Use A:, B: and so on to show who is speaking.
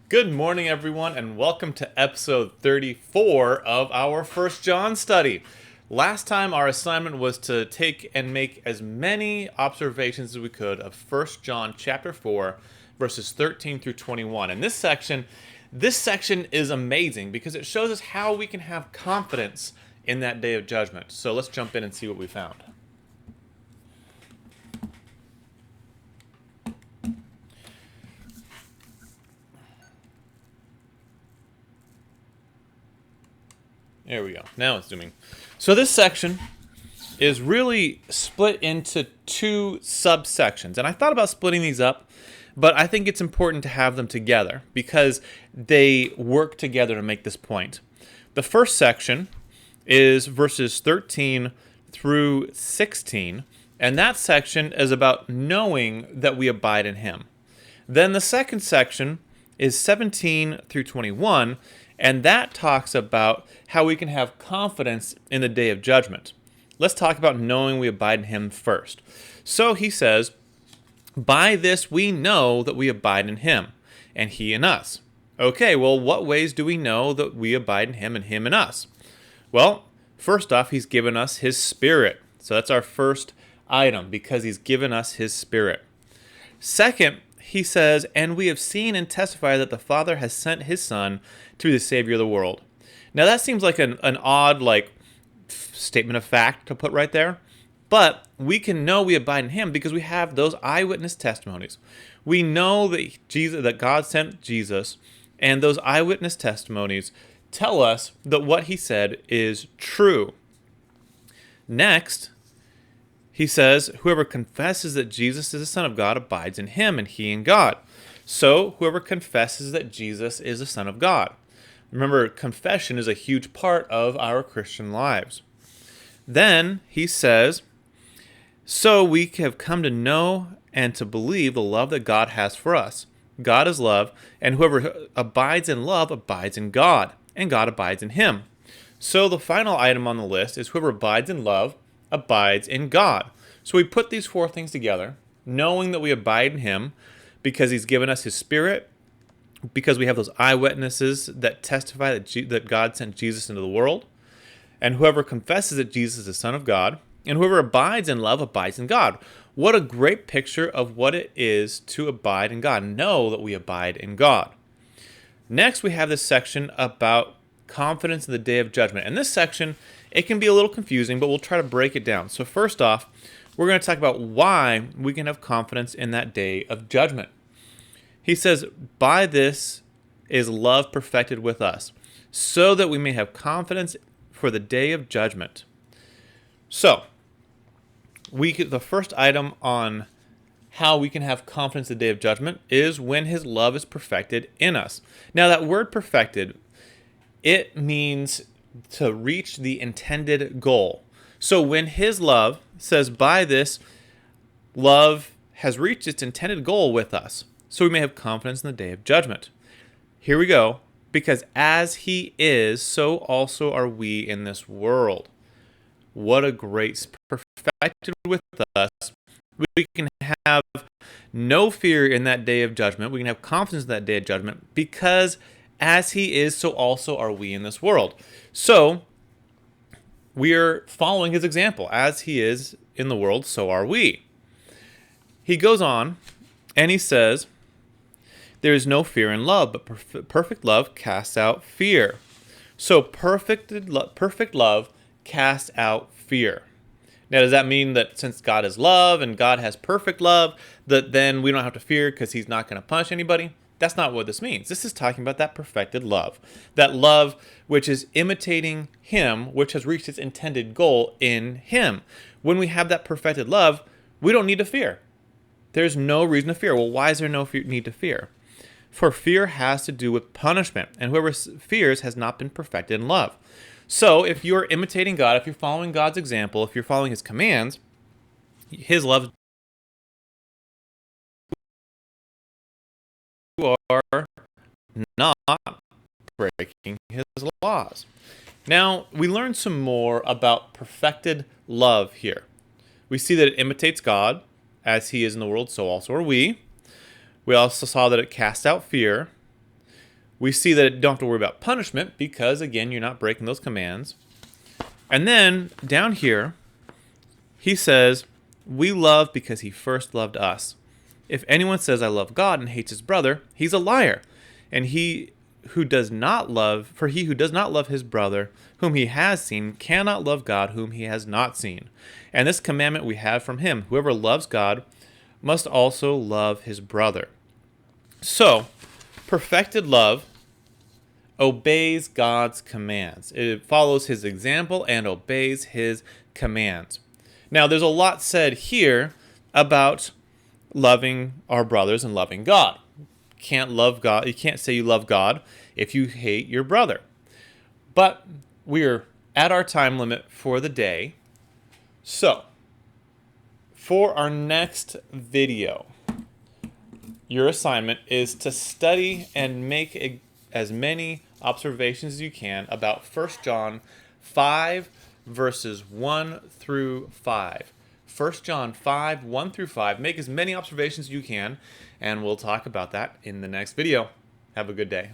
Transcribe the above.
A: Good morning, everyone, and welcome to episode 34 of our First John study. Last time, our assignment was to take and make as many observations as we could of First John chapter 4, verses 13 through 21. And this section is amazing because it shows us how we can have confidence in that day of judgment. So let's jump in and see what we found. There we go. Now it's zooming. So this section is really split into two subsections. And I thought about splitting these up, but I think it's important to have them together because they work together to make this point. The first section is verses 13 through 16, and that section is about knowing that we abide in him. Then the second section is 17 through 21, and that talks about how we can have confidence in the day of judgment. Let's talk about knowing we abide in him first. So he says, by this we know that we abide in him, and he in us. Okay, well, what ways do we know that we abide in him and him in us? Well, first off, he's given us his Spirit. So that's our first item, because he's given us his Spirit. Second, he says, and we have seen and testified that the Father has sent his Son to be the Savior of the world. Now that seems like an odd statement of fact to put right there, but we can know we abide in him because we have those eyewitness testimonies. We know that God sent Jesus, and those eyewitness testimonies tell us that what he said is true. Next, he says, whoever confesses that Jesus is the Son of God abides in him, and he in God. So, whoever confesses that Jesus is the Son of God. Remember, confession is a huge part of our Christian lives. Then, he says, so we have come to know and to believe the love that God has for us. God is love, and whoever abides in love abides in God, and God abides in him. So, the final item on the list is whoever abides in love abides in God. So we put these four things together, knowing that we abide in him because he's given us his Spirit, because we have those eyewitnesses that testify that God sent Jesus into the world, and whoever confesses that Jesus is the Son of God, and whoever abides in love abides in God. What a great picture of what it is to abide in God. Know that we abide in God. Next, we have this section about confidence in the day of judgment. And this section, it can be a little confusing, but we'll try to break it down. So first off, we're going to talk about why we can have confidence in that day of judgment. He says, by this is love perfected with us, so that we may have confidence for the day of judgment. So, the first item on how we can have confidence in the day of judgment is when his love is perfected in us. Now, that word perfected, it means to reach the intended goal. So when his love says, by this, love has reached its intended goal with us, so we may have confidence in the day of judgment. Here we go. Because as he is, so also are we in this world. What a great perfected with us. We can have no fear in that day of judgment. We can have confidence in that day of judgment because as he is, so also are we in this world. So we are following his example. As he is in the world, so are we. He goes on and he says, there is no fear in love, but perfect love casts out fear. So perfect love casts out fear. Now, does that mean that since God is love and God has perfect love, that then we don't have to fear because he's not going to punish anybody? That's not what this means. This is talking about that perfected love. That love which is imitating him, which has reached its intended goal in him. When we have that perfected love, we don't need to fear. There's no reason to fear. Well, why is there no need to fear? For fear has to do with punishment, and whoever fears has not been perfected in love. So if you're imitating God, if you're following God's example, if you're following his commands, his love, you are not breaking his laws. Now, we learn some more about perfected love here. We see that it imitates God, as he is in the world, so also are we. We also saw that it casts out fear. We see that you don't have to worry about punishment because, again, you're not breaking those commands. And then down here, he says, we love because he first loved us. If anyone says, I love God and hates his brother, he's a liar. And he who does not love his brother, whom he has seen, cannot love God, whom he has not seen. And this commandment we have from him: whoever loves God must also love his brother. So, perfected love obeys God's commands. It follows his example and obeys his commands. Now, there's a lot said here about loving our brothers and loving God. Can't love God. You can't say you love God if you hate your brother. But we're at our time limit for the day. So, for our next video, your assignment is to study and make as many observations as you can about 1 John 5, verses 1 through 5. 1 John 5, 1 through 5. Make as many observations as you can, and we'll talk about that in the next video. Have a good day.